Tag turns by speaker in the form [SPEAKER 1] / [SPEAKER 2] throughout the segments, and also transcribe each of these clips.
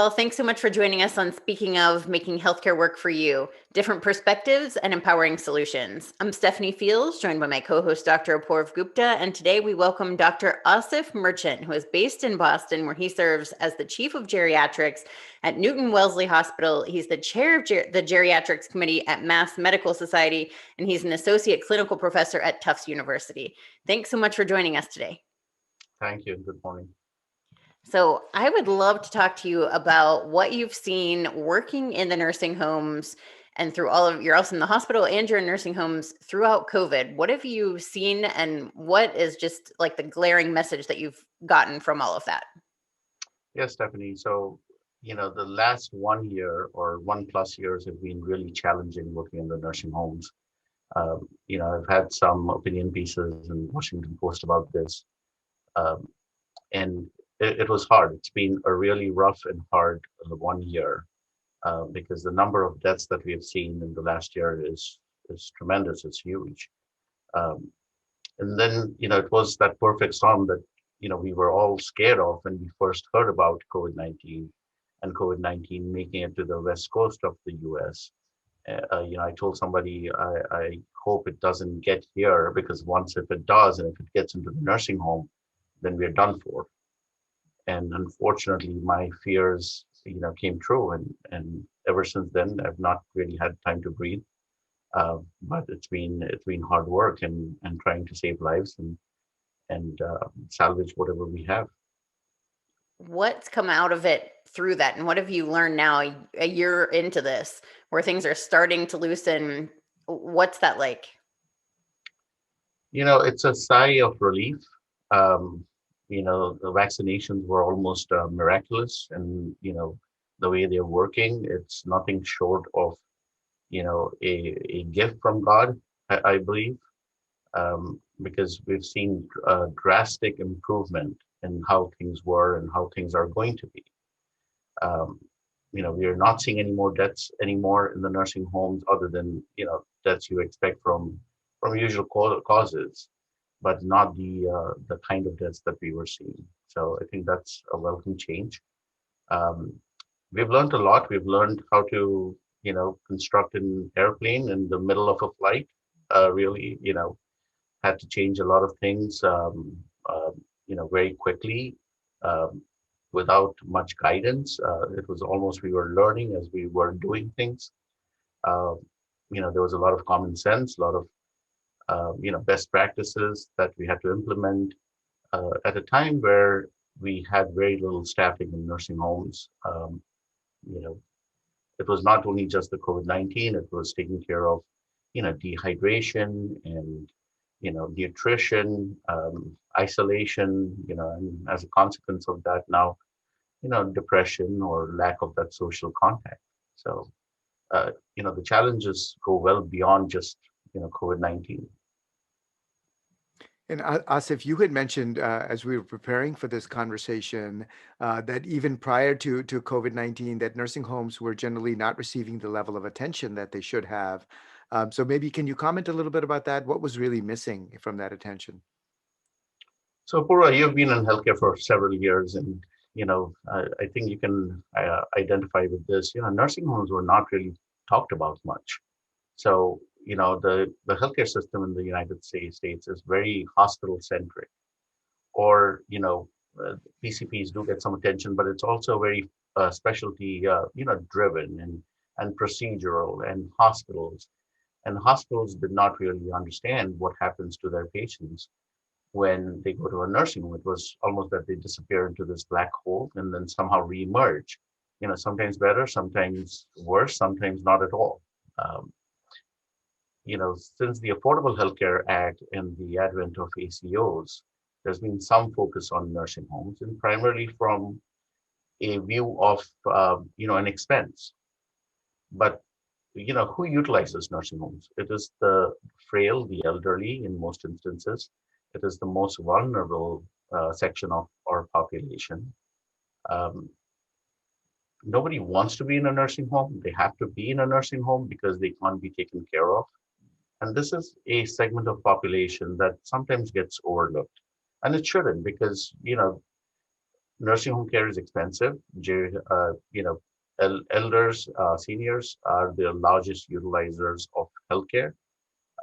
[SPEAKER 1] all. Thanks so much for joining us on Speaking of Making Healthcare Work for You, Different Perspectives and Empowering Solutions. I'm Stephanie Fields, joined by my co-host, Dr. Apoorv Gupta, and today we welcome Dr. Asif Merchant, who is based in Boston, where he serves as the Chief of Geriatrics at Newton-Wellesley Hospital. He's the chair of the Geriatrics Committee at Mass Medical Society, and he's an associate clinical professor at Tufts University. Thanks so much for joining us today.
[SPEAKER 2] Thank you. Good morning.
[SPEAKER 1] So I would love to talk to you about what you've seen working in the nursing homes and through all of, you're also in the hospital and you're in nursing homes throughout COVID. What have you seen and what is just like the glaring message that you've gotten from all of that?
[SPEAKER 2] Yes, Stephanie. So, the last 1 year or 1+ years have been really challenging working in the nursing homes. I've had some opinion pieces in Washington Post about this. And it was hard. It's been a really rough and hard 1 year because the number of deaths that we have seen in the last year is tremendous. It's huge. And then, it was that perfect storm that, we were all scared of when we first heard about COVID-19 and COVID-19 making it to the West Coast of the US. I told somebody, I hope it doesn't get here because once if it does, and if it gets into the nursing home, then we're done for. And unfortunately, my fears, came true. And ever since then, I've not really had time to breathe. But it's been hard work and trying to save lives and salvage whatever we have.
[SPEAKER 1] What's come out of it through that? And what have you learned now a year into this where things are starting to loosen? What's that like?
[SPEAKER 2] It's a sigh of relief. Um, the vaccinations were almost miraculous, and the way they're working, it's nothing short of a gift from God, I believe, because we've seen a drastic improvement in how things were and how things are going to be. Um, we are not seeing any more deaths anymore in the nursing homes, other than deaths you expect from usual causes, but not the kind of deaths that we were seeing. So I think that's a welcome change. Um, we've learned a lot. We've learned how to, construct an airplane in the middle of a flight. Really, had to change a lot of things, very quickly, um, without much guidance. It was almost we were learning as we were doing things. Uh, there was a lot of common sense, a lot of best practices that we had to implement at a time where we had very little staffing in nursing homes. You know, it was not only just the COVID-19; it was taking care of, dehydration and nutrition, isolation. And as a consequence of that, now depression or lack of that social contact. So the challenges go well beyond just COVID-19.
[SPEAKER 3] And Asif, you had mentioned as we were preparing for this conversation that even prior to COVID-19, that nursing homes were generally not receiving the level of attention that they should have. So maybe can you comment a little bit about that? What was really missing from that attention?
[SPEAKER 2] So, Pura, you've been in healthcare for several years, and I think you can identify with this. Nursing homes were not really talked about much. So, the healthcare system in the United States is very hospital centric, or PCPs do get some attention, but it's also very specialty, driven and procedural, and hospitals did not really understand what happens to their patients when they go to a nursing home. It was almost that they disappear into this black hole and then somehow reemerge. Sometimes better, sometimes worse, sometimes not at all. Um, since the Affordable Health Care Act and the advent of ACOs, there's been some focus on nursing homes, and primarily from a view of an expense. But who utilizes nursing homes? It is the frail, the elderly in most instances. It is the most vulnerable section of our population. Um, Nobody wants to be in a nursing home. They have to be in a nursing home because they can't be taken care of. And this is a segment of population that sometimes gets overlooked. And it shouldn't, because, nursing home care is expensive. You know, elders, seniors are the largest utilizers of healthcare.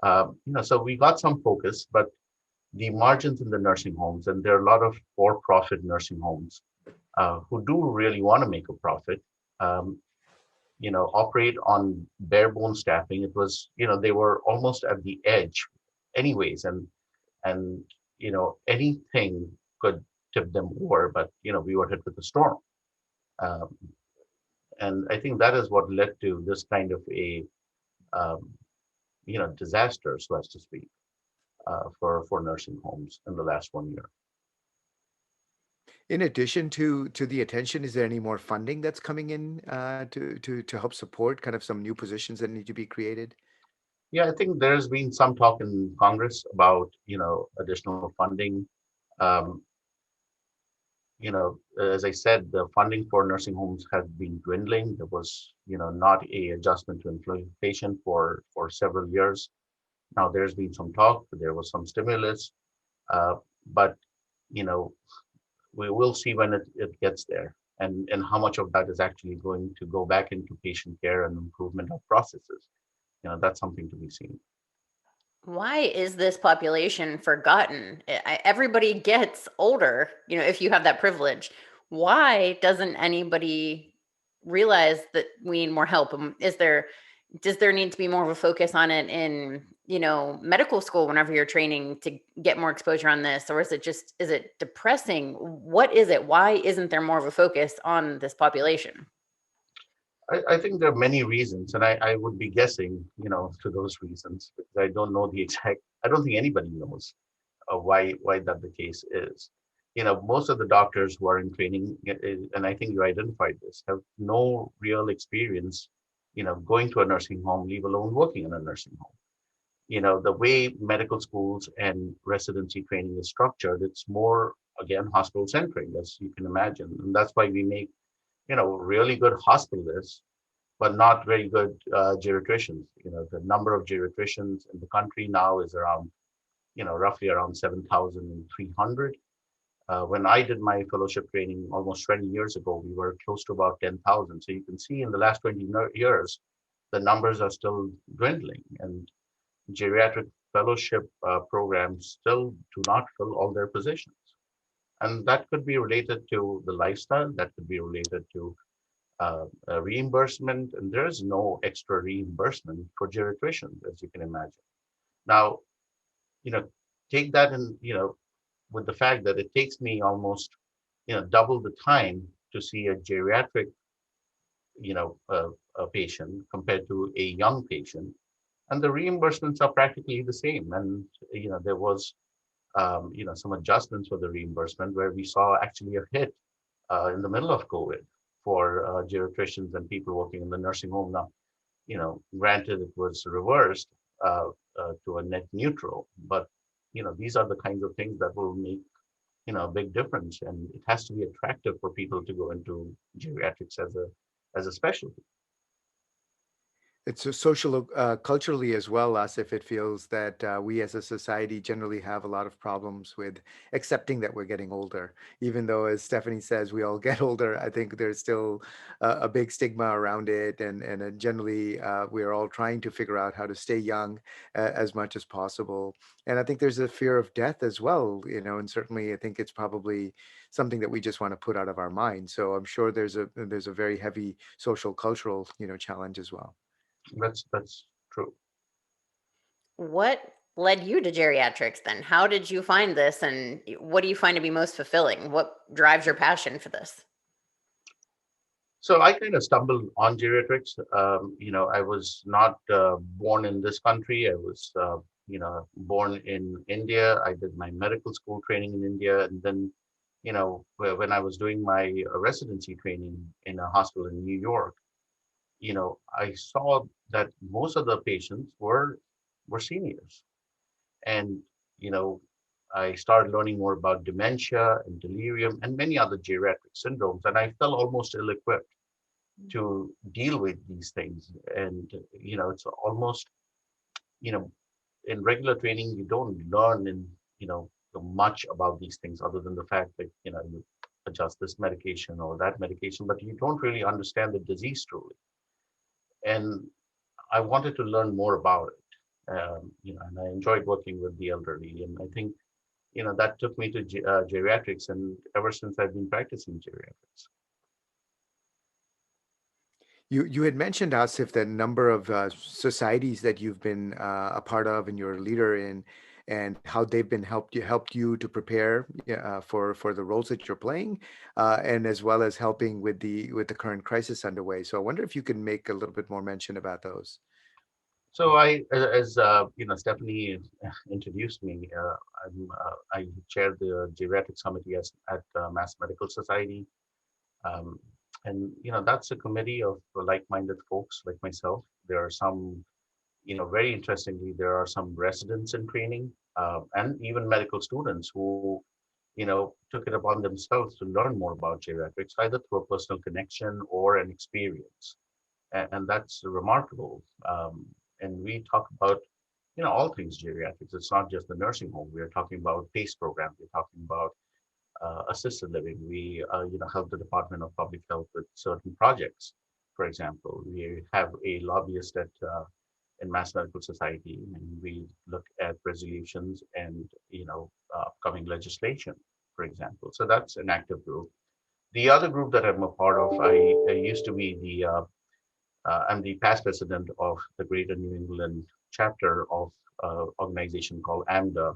[SPEAKER 2] You know, so we got some focus, but the margins in the nursing homes, and there are a lot of for-profit nursing homes who do really want to make a profit. Um, you know, operate on bare bone staffing. It was, you know, they were almost at the edge, anyways, and you know, anything could tip them over. But you know, we were hit with a storm. Um, and I think that is what led to this kind of a um, you know, disaster, so as to speak, for nursing homes in the last 1 year.
[SPEAKER 3] In addition to the attention, is there any more funding that's coming in to help support kind of some new positions that need to be created?
[SPEAKER 2] Yeah, I think there's been some talk in Congress about, you know, additional funding. Um, you know, as I said, the funding for nursing homes has been dwindling. There was, you know, not a adjustment to inflation for several years. Now there's been some talk. There was some stimulus, uh, but you know, we will see when it gets there, and how much of that is actually going to go back into patient care and improvement of processes. You know, that's something to be seen.
[SPEAKER 1] Why is this population forgotten? Everybody gets older, if you have that privilege. Why doesn't anybody realize that we need more help? Does there need to be more of a focus on it in, medical school whenever you're training to get more exposure on this? Or is it depressing? What is it? Why isn't there more of a focus on this population?
[SPEAKER 2] I think there are many reasons, and I would be guessing, you know, to those reasons because I don't know the exact. I don't think anybody knows why that the case is. You know, most of the doctors who are in training, and I think you identified this, have no real experience, you know, going to a nursing home, leave alone working in a nursing home. You know, the way medical schools and residency training is structured, it's more, again, hospital centric, as you can imagine. And that's why we make, you know, really good hospitalists, but not very good geriatricians. You know, the number of geriatricians in the country now is around, you know, roughly around 7,300. When I did my fellowship training almost 20 years ago, we were close to about 10,000. So you can see in the last 20 years, the numbers are still dwindling. And geriatric fellowship programs still do not fill all their positions. And that could be related to the lifestyle, that could be related to reimbursement, and there's no extra reimbursement for geriatricians, as you can imagine. Now, you know, take that and, you know, with the fact that it takes me almost, you know, double the time to see a geriatric, you know, a patient compared to a young patient, and the reimbursements are practically the same. And you know, there was, you know, some adjustments for the reimbursement where we saw actually a hit in the middle of COVID for geriatricians and people working in the nursing home. Now, you know, granted it was reversed to a net neutral, but you know, these are the kinds of things that will make, you know, a big difference, and it has to be attractive for people to go into geriatrics as a specialty.
[SPEAKER 3] It's a social, culturally as well, as if it feels that we as a society generally have a lot of problems with accepting that we're getting older. Even though, as Stephanie says, we all get older, I think there's still a big stigma around it. And generally, we're all trying to figure out how to stay young as much as possible. And I think there's a fear of death as well, and certainly I think it's probably something that we just want to put out of our mind. So I'm sure there's a very heavy social cultural, challenge as well.
[SPEAKER 2] That's true.
[SPEAKER 1] What led you to geriatrics then? How did you find this, and what do you find to be most fulfilling? What drives your passion for this?
[SPEAKER 2] So I kind of stumbled on geriatrics. You know, I was not born in this country. I was, you know, born in India. I did my medical school training in India, and then, you know, when I was doing my residency training in a hospital in New York, you know, I saw that most of the patients were seniors, and you know, I started learning more about dementia and delirium and many other geriatric syndromes, and I felt almost ill-equipped to deal with these things. And you know, it's almost, you know, in regular training you don't learn in, you know, much about these things other than the fact that, you know, adjust this medication or that medication, but you don't really understand the disease truly. And I wanted to learn more about it, and I enjoyed working with the elderly. And I think, that took me to geriatrics, and ever since I've been practicing geriatrics.
[SPEAKER 3] You had mentioned, Asif, the number of societies that you've been a part of and you're a leader in, and how they've been helped you to prepare for the roles that you're playing, and as well as helping with the current crisis underway. So I wonder if you can make a little bit more mention about those.
[SPEAKER 2] So as Stephanie introduced me, I chair the geriatrics committee at Mass Medical Society. Um, and that's a committee of like-minded folks like myself. There are some, very interestingly, there are some residents in training, and even medical students who, took it upon themselves to learn more about geriatrics, either through a personal connection or an experience. And that's remarkable. And we talk about, all things geriatrics. It's not just the nursing home. We're talking about PACE programs. We're talking about assisted living. We, help the Department of Public Health with certain projects. For example, we have a lobbyist in Mass Medical Society, and we look at resolutions and upcoming legislation, for example. So that's an active group. The other group that I'm a part of, I used to be I'm the past president of the Greater New England chapter of organization called AMDA,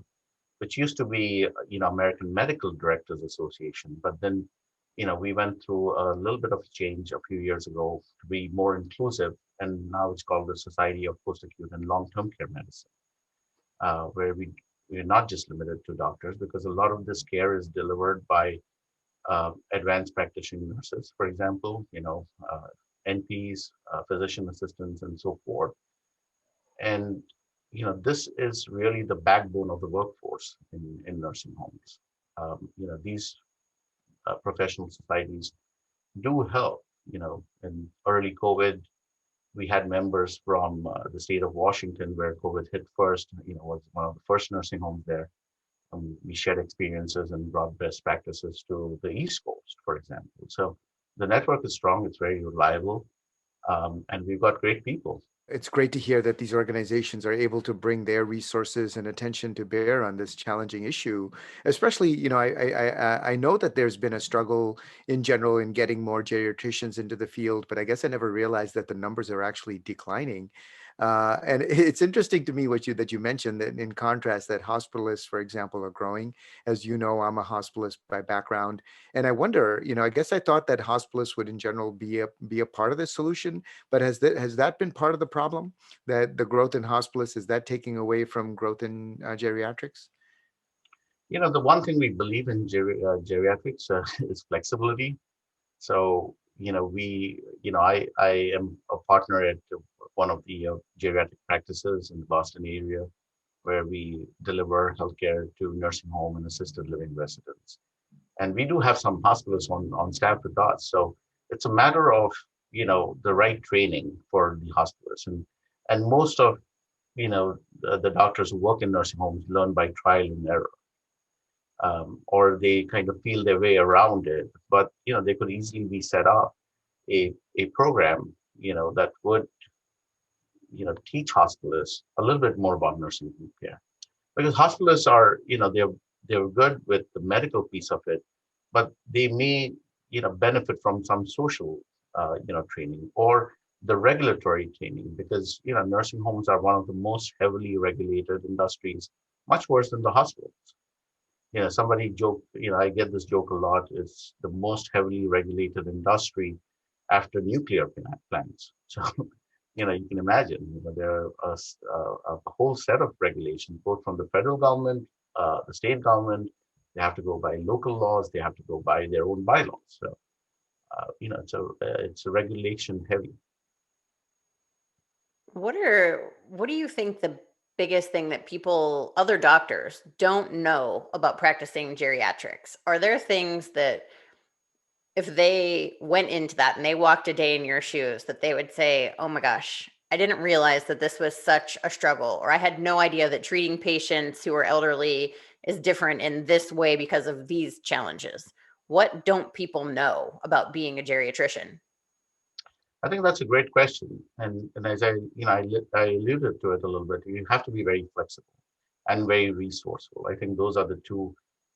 [SPEAKER 2] which used to be, American Medical Directors Association. But then, we went through a little bit of change a few years ago to be more inclusive. And now it's called the Society of Post-Acute and Long-Term Care Medicine, where we're not just limited to doctors, because a lot of this care is delivered by advanced practicing nurses, for example, NPs, physician assistants, and so forth. And this is really the backbone of the workforce in nursing homes. These professional societies do help. In early COVID, we had members from the state of Washington, where COVID hit first. Was one of the first nursing homes there. We shared experiences and brought best practices to the East Coast, for example. So the network is strong. It's very reliable, and we've got great people.
[SPEAKER 3] It's great to hear that these organizations are able to bring their resources and attention to bear on this challenging issue. Especially, I know that there's been a struggle in general in getting more geriatricians into the field, but I guess I never realized that the numbers are actually declining. And it's interesting to me that you mentioned that in contrast that hospitalists, for example, are growing. As you know, I'm a hospitalist by background, and I wonder, I guess I thought that hospitalists would in general be a part of the solution, but has that been part of the problem, that the growth in hospitalists, is that taking away from growth in geriatrics?
[SPEAKER 2] The one thing we believe in geriatrics is flexibility. So, I am a partner at one of the geriatric practices in the Boston area, where we deliver healthcare to nursing home and assisted living residents. And we do have some hospitalists on staff with us. So it's a matter of, the right training for the hospitalists. And most of, the doctors who work in nursing homes learn by trial and error. Or they kind of feel their way around it. But they could easily be set up a program that would teach hospitalists a little bit more about nursing home care, because hospitalists are they're good with the medical piece of it, but they may benefit from some social training or the regulatory training, because nursing homes are one of the most heavily regulated industries, much worse than the hospitals. Somebody joked, I get this joke a lot, it's the most heavily regulated industry after nuclear plants. So, you can imagine, there are a whole set of regulations, both from the federal government, the state government. They have to go by local laws. They have to go by their own bylaws. So, it's a regulation heavy.
[SPEAKER 1] What do you think the biggest thing that other doctors don't know about practicing geriatrics? Are there things that if they went into that and they walked a day in your shoes, that they would say, oh my gosh, I didn't realize that this was such a struggle, or I had no idea that treating patients who are elderly is different in this way because of these challenges? What don't people know about being a geriatrician?
[SPEAKER 2] I think that's a great question. And as I alluded to it a little bit, you have to be very flexible and very resourceful. I think those are the two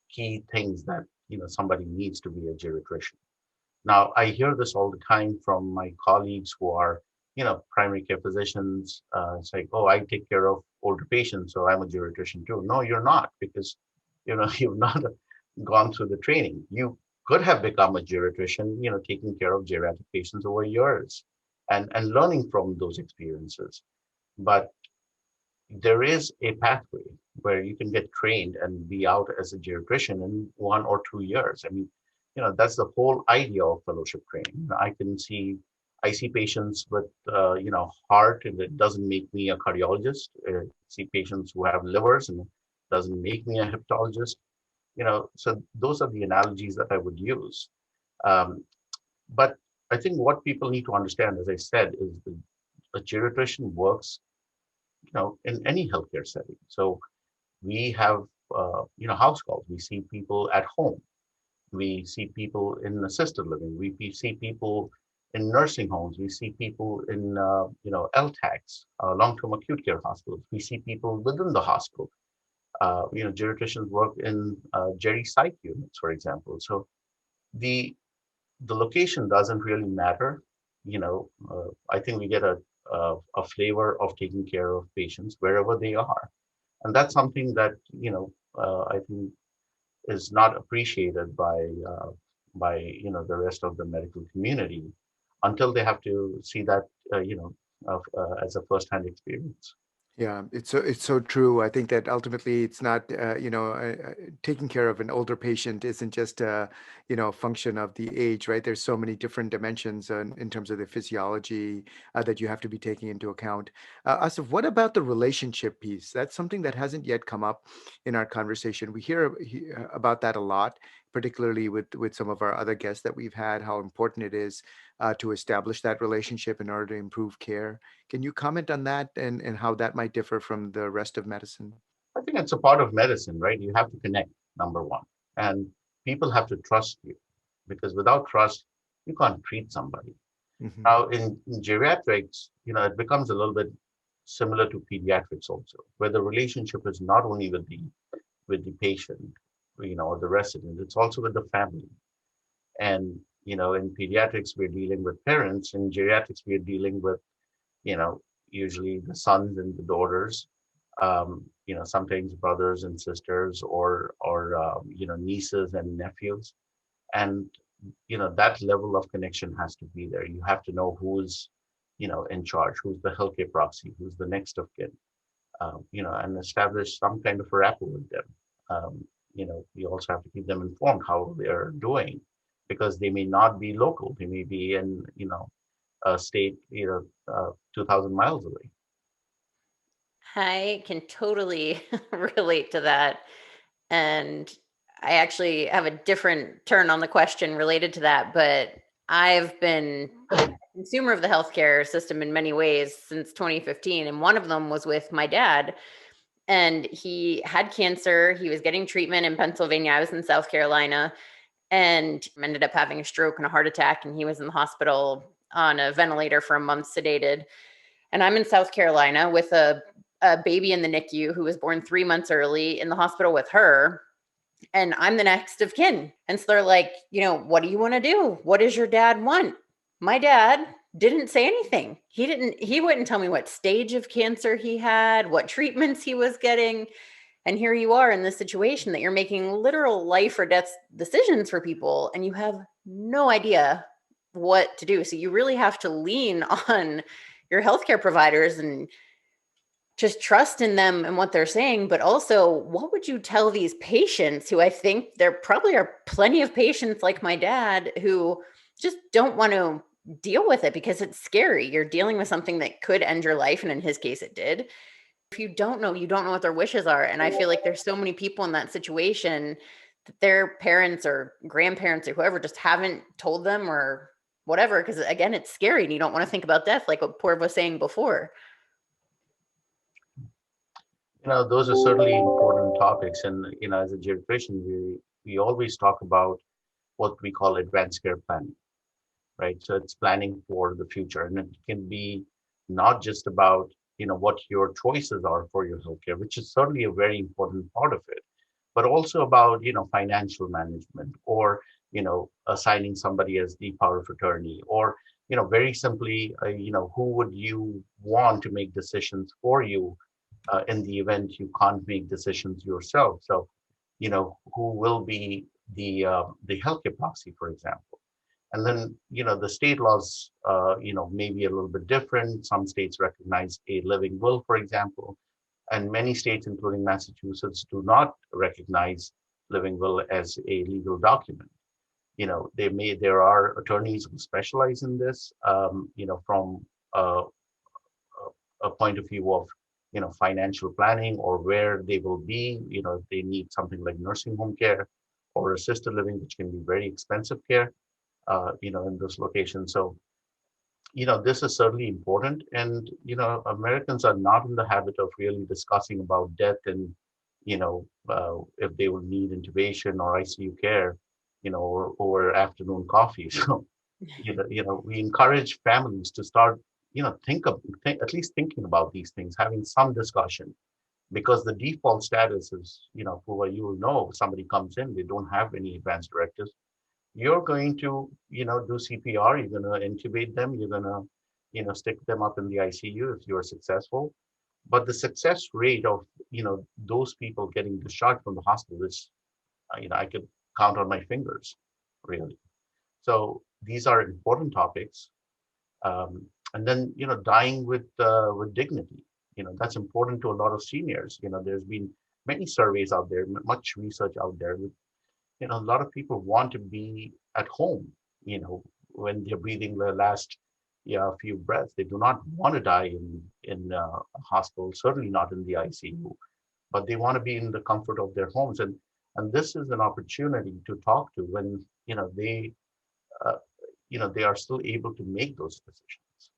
[SPEAKER 2] key things that, somebody needs to be a geriatrician. Now, I hear this all the time from my colleagues who are, primary care physicians. It's like, oh, I take care of older patients, so I'm a geriatrician too. No, you're not, because, you've not gone through the training. You could have become a geriatrician, taking care of geriatric patients over years and learning from those experiences. But there is a pathway where you can get trained and be out as a geriatrician in 1 or 2 years. I mean, that's the whole idea of fellowship training. I see patients with, heart, and it doesn't make me a cardiologist. I see patients who have livers, and it doesn't make me a hepatologist. So those are the analogies that I would use. Um, but I think what people need to understand, as I said, is that a geriatrician works, in any healthcare setting. So we have, house calls. We see people at home. We see people in assisted living. We see people in nursing homes. We see people in, LTACs, long-term acute care hospitals. We see people within the hospital. Geriatricians work in geri psych units, for example. So the location doesn't really matter. I think we get a flavor of taking care of patients wherever they are, and that's something that I think is not appreciated by the rest of the medical community until they have to see that as a first-hand experience.
[SPEAKER 3] Yeah, it's so true. I think that ultimately it's not, taking care of an older patient isn't just a, function of the age, right? There's so many different dimensions in terms of the physiology that you have to be taking into account. Asif, what about the relationship piece? That's something that hasn't yet come up in our conversation. We hear about that a lot, particularly with some of our other guests that we've had, how important it is to establish that relationship in order to improve care. Can you comment on that and how that might differ from the rest of medicine?
[SPEAKER 2] I think it's a part of medicine, right? You have to connect, number one, and people have to trust you, because without trust, you can't treat somebody.
[SPEAKER 3] Hmm.
[SPEAKER 2] Now, in geriatrics, it becomes a little bit similar to pediatrics also, where the relationship is not only with the patient, or the resident, it's also with the family. And in pediatrics, we're dealing with parents. In geriatrics, we're dealing with, usually the sons and the daughters, sometimes brothers and sisters, or nieces and nephews. And that level of connection has to be there. You have to know who's in charge, who's the healthcare proxy, who's the next of kin, and establish some kind of a rapport with them. You also have to keep them informed how they're doing, because they may not be local. They may be in a state 2,000 miles away.
[SPEAKER 1] I can totally relate to that. And I actually have a different turn on the question related to that, but I've been a consumer of the healthcare system in many ways since 2015. And one of them was with my dad. And he had cancer. He was getting treatment in Pennsylvania. I was in South Carolina, and ended up having a stroke and a heart attack. And he was in the hospital on a ventilator for a month, sedated. And I'm in South Carolina with a baby in the NICU who was born 3 months early in the hospital with her. And I'm the next of kin. And so they're like, what do you want to do? What does your dad want? My dad didn't say anything. He wouldn't tell me what stage of cancer he had, what treatments he was getting. And here you are in this situation that you're making literal life or death decisions for people, and you have no idea what to do. So you really have to lean on your healthcare providers and just trust in them and what they're saying. But also, what would you tell these patients who, I think there probably are plenty of patients like my dad who just don't want to deal with it because it's scary. You're dealing with something that could end your life. And in his case, it did. If you don't know, you don't know what their wishes are. And I feel like there's so many people in that situation that their parents or grandparents or whoever just haven't told them or whatever. Because again, it's scary and you don't want to think about death, like what Purv was saying before.
[SPEAKER 2] Those are certainly important topics. And as a geriatrician, we always talk about what we call advanced care planning, right? So it's planning for the future, and it can be not just about what your choices are for your healthcare, which is certainly a very important part of it, but also about financial management, or assigning somebody as the power of attorney, or very simply who would you want to make decisions for you in the event you can't make decisions yourself. So who will be the healthcare proxy, for example. And then, the state laws, may be a little bit different. Some states recognize a living will, for example, and many states, including Massachusetts, do not recognize living will as a legal document. There are attorneys who specialize in this, from a, a point of view of, financial planning, or where they will be, if they need something like nursing home care or assisted living, which can be very expensive care, in this location. So, this is certainly important. And, Americans are not in the habit of really discussing about death and, if they will need intubation or ICU care, or afternoon coffee. So, we encourage families to start, at least thinking about these things, having some discussion, because the default status is, for you will know, if somebody comes in, they don't have any advanced directives, you're going to, do CPR, you're going to intubate them, you're going to, stick them up in the ICU if you're successful. But the success rate of, those people getting discharged from the hospital is, I could count on my fingers, really. So these are important topics. And then, dying with dignity, that's important to a lot of seniors. There's been many surveys out there, much research out there. A lot of people want to be at home, when they're breathing the last few breaths. They do not want to die in a hospital, certainly not in the ICU, but they want to be in the comfort of their homes. And this is an opportunity to talk to when, uh, they are still able to make those decisions.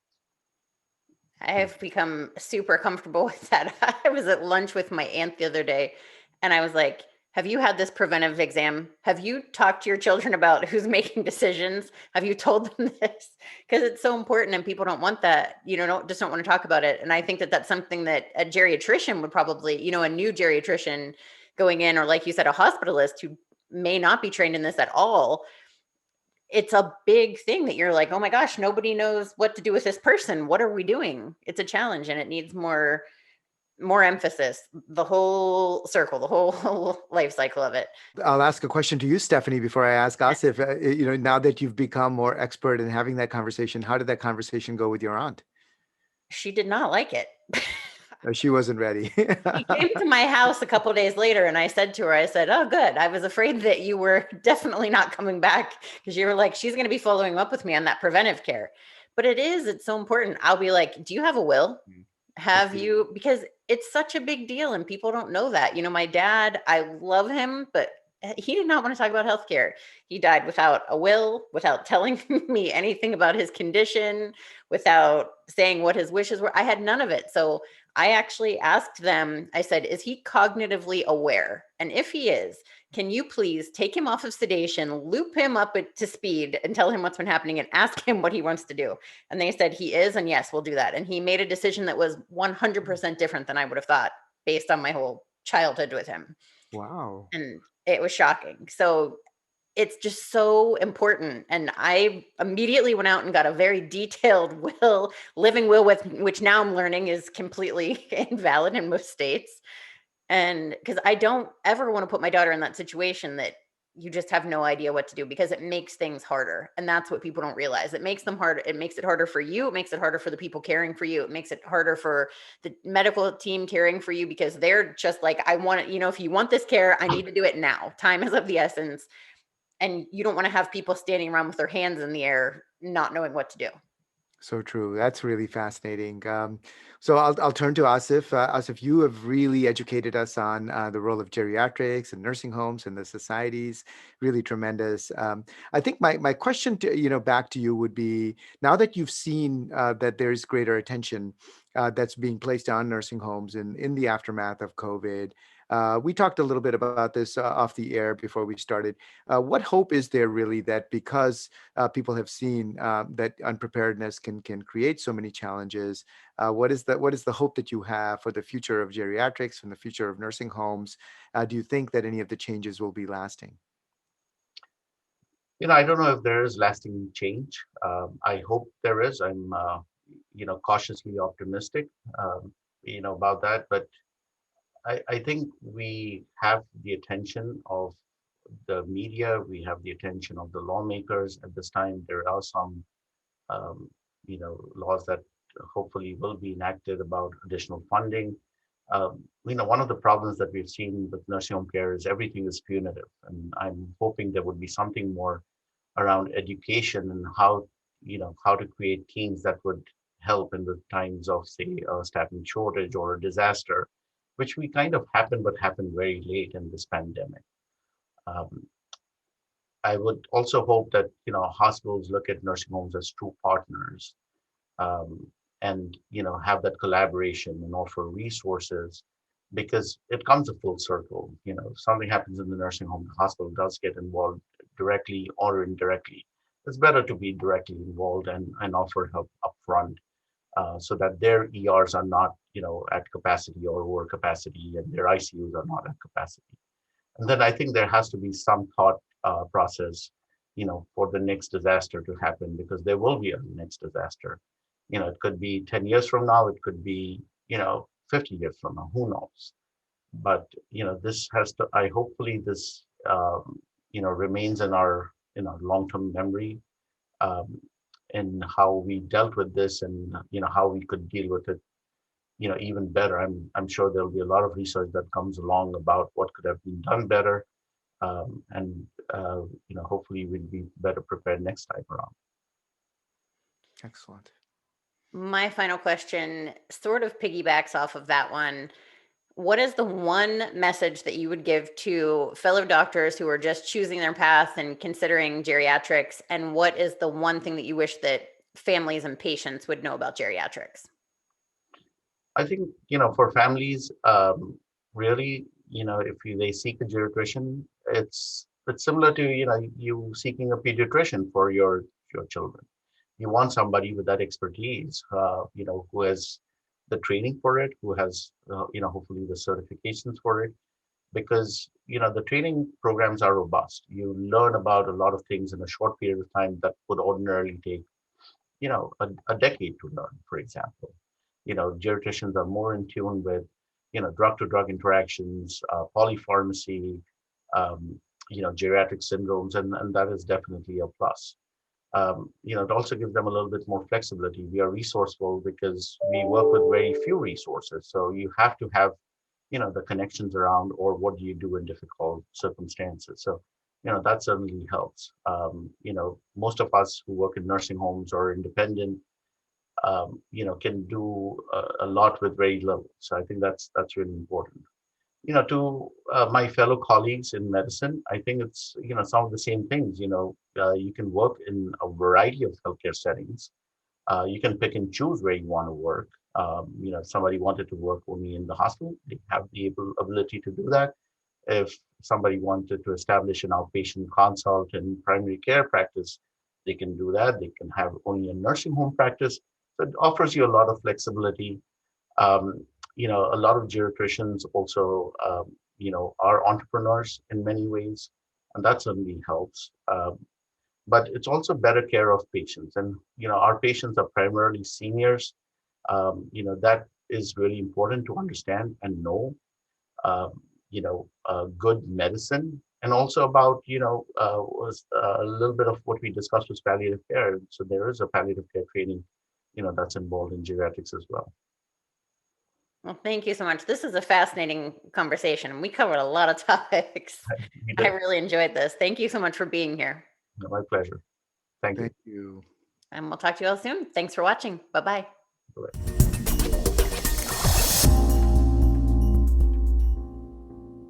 [SPEAKER 1] I have become super comfortable with that. I was at lunch with my aunt the other day, and I was like, have you had this preventive exam? Have you talked to your children about who's making decisions? Have you told them this? Because it's so important, and people don't want that, don't want to talk about it. And I think that that's something that a geriatrician would probably, a new geriatrician going in, or like you said, a hospitalist who may not be trained in this at all. It's a big thing that you're like, oh my gosh, nobody knows what to do with this person. What are we doing? It's a challenge, and it needs more emphasis, the whole circle, the whole life cycle of it.
[SPEAKER 3] I'll ask a question to you, Stephanie, before I ask Asif. Now that you've become more expert in having that conversation, how did that conversation go with your aunt?
[SPEAKER 1] She did not like it.
[SPEAKER 3] She wasn't ready.
[SPEAKER 1] She came to my house a couple of days later, and I said to her, oh, good. I was afraid that you were definitely not coming back, because you were like, she's going to be following up with me on that preventive care. But it's so important. I'll be like, do you have a will? Have you? Because it's such a big deal, and people don't know that. My dad, I love him, but he did not want to talk about healthcare. He died without a will, without telling me anything about his condition, without saying what his wishes were. I had none of it. So I actually asked them, I said, is he cognitively aware? And if he is, can you please take him off of sedation, loop him up to speed, and tell him what's been happening, and ask him what he wants to do? And they said he is, and yes, we'll do that. And he made a decision that was 100% different than I would have thought, based on my whole childhood with him.
[SPEAKER 3] Wow.
[SPEAKER 1] And it was shocking. So it's just so important. And I immediately went out and got a very detailed living will, with which now I'm learning is completely invalid in most states. And because I don't ever want to put my daughter in that situation that you just have no idea what to do, because it makes things harder. And that's what people don't realize. It makes them harder. It makes it harder for you. It makes it harder for the people caring for you. It makes it harder for the medical team caring for you, because they're just like, I want it, if you want this care, I need to do it now. Time is of the essence. And you don't want to have people standing around with their hands in the air, not knowing what to do.
[SPEAKER 3] So true. That's really fascinating. So I'll turn to Asif. Asif, you have really educated us on the role of geriatrics and nursing homes and the societies. Really tremendous. I think my question to back to you would be, now that you've seen that there's greater attention that's being placed on nursing homes in the aftermath of COVID, We talked a little bit about this off the air before we started. What hope is there really that because people have seen that unpreparedness can create so many challenges? What is the hope that you have for the future of geriatrics and the future of nursing homes? Do you think that any of the changes will be lasting?
[SPEAKER 2] I don't know if there is lasting change. I hope there is. I'm, cautiously optimistic, about that. But I think we have the attention of the media. We have the attention of the lawmakers. At this time, there are some, um, laws that hopefully will be enacted about additional funding. One of the problems that we've seen with nursing home care is everything is punitive, and I'm hoping there would be something more around education and how to create teams that would help in the times of, say, a staffing shortage or a disaster, which we kind of happened but happened very late in this pandemic. um, I would also hope that hospitals look at nursing homes as true partners, um, and have that collaboration and offer resources, because it comes a full circle. If something happens in the nursing home, the hospital does get involved directly or indirectly. It's better to be directly involved and offer help upfront, so that their ERs are not at capacity or over capacity, and their ICUs are not at capacity. And then I think there has to be some thought process, for the next disaster to happen, because there will be a next disaster. It could be 10 years from now, it could be, 50 years from now, who knows? But, this has to, I hopefully this, remains in our long-term memory, um, and how we dealt with this, and, how we could deal with it, even better. I'm sure there'll be a lot of research that comes along about what could have been done better, and hopefully we'll be better prepared next time around.
[SPEAKER 3] Excellent.
[SPEAKER 1] My final question sort of piggybacks off of that one. What is the one message that you would give to fellow doctors who are just choosing their path and considering geriatrics? And what is the one thing that you wish that families and patients would know about geriatrics?
[SPEAKER 2] I think, for families, really, if they seek a geriatrician, it's similar to, you seeking a pediatrician for your children. You want somebody with that expertise, who has the training for it, who has, hopefully the certifications for it, because, the training programs are robust. You learn about a lot of things in a short period of time that would ordinarily take, a decade to learn, for example. Geriatricians are more in tune with, drug to drug interactions, polypharmacy, um, geriatric syndromes, and that is definitely a plus. It also gives them a little bit more flexibility. We are resourceful because we work with very few resources. So you have to have, the connections around, or what do you do in difficult circumstances. So, that certainly helps. Most of us who work in nursing homes or independent, can do a lot with very little. So I think that's really important. To my fellow colleagues in medicine, I think it's, some of the same things. You can work in a variety of healthcare settings. You can pick and choose where you want to work. If somebody wanted to work only in the hospital, they have the ability to do that. If somebody wanted to establish an outpatient consult and primary care practice, they can do that. They can have only a nursing home practice. So it offers you a lot of flexibility. Um, a lot of geriatricians also, are entrepreneurs in many ways, and that certainly helps. But it's also better care of patients, and our patients are primarily seniors. That is really important to understand and know. Good medicine, and also about was a little bit of what we discussed was palliative care. So there is a palliative care training, that's involved in geriatrics as well.
[SPEAKER 1] Well, thank you so much. This is a fascinating conversation. We covered a lot of topics.
[SPEAKER 2] We
[SPEAKER 1] I
[SPEAKER 2] did.
[SPEAKER 1] really enjoyed this. Thank you so much for being here.
[SPEAKER 2] My pleasure. Thank you.
[SPEAKER 3] Thank you.
[SPEAKER 1] And we'll talk to you all soon. Thanks for watching. Bye-bye.
[SPEAKER 2] Bye.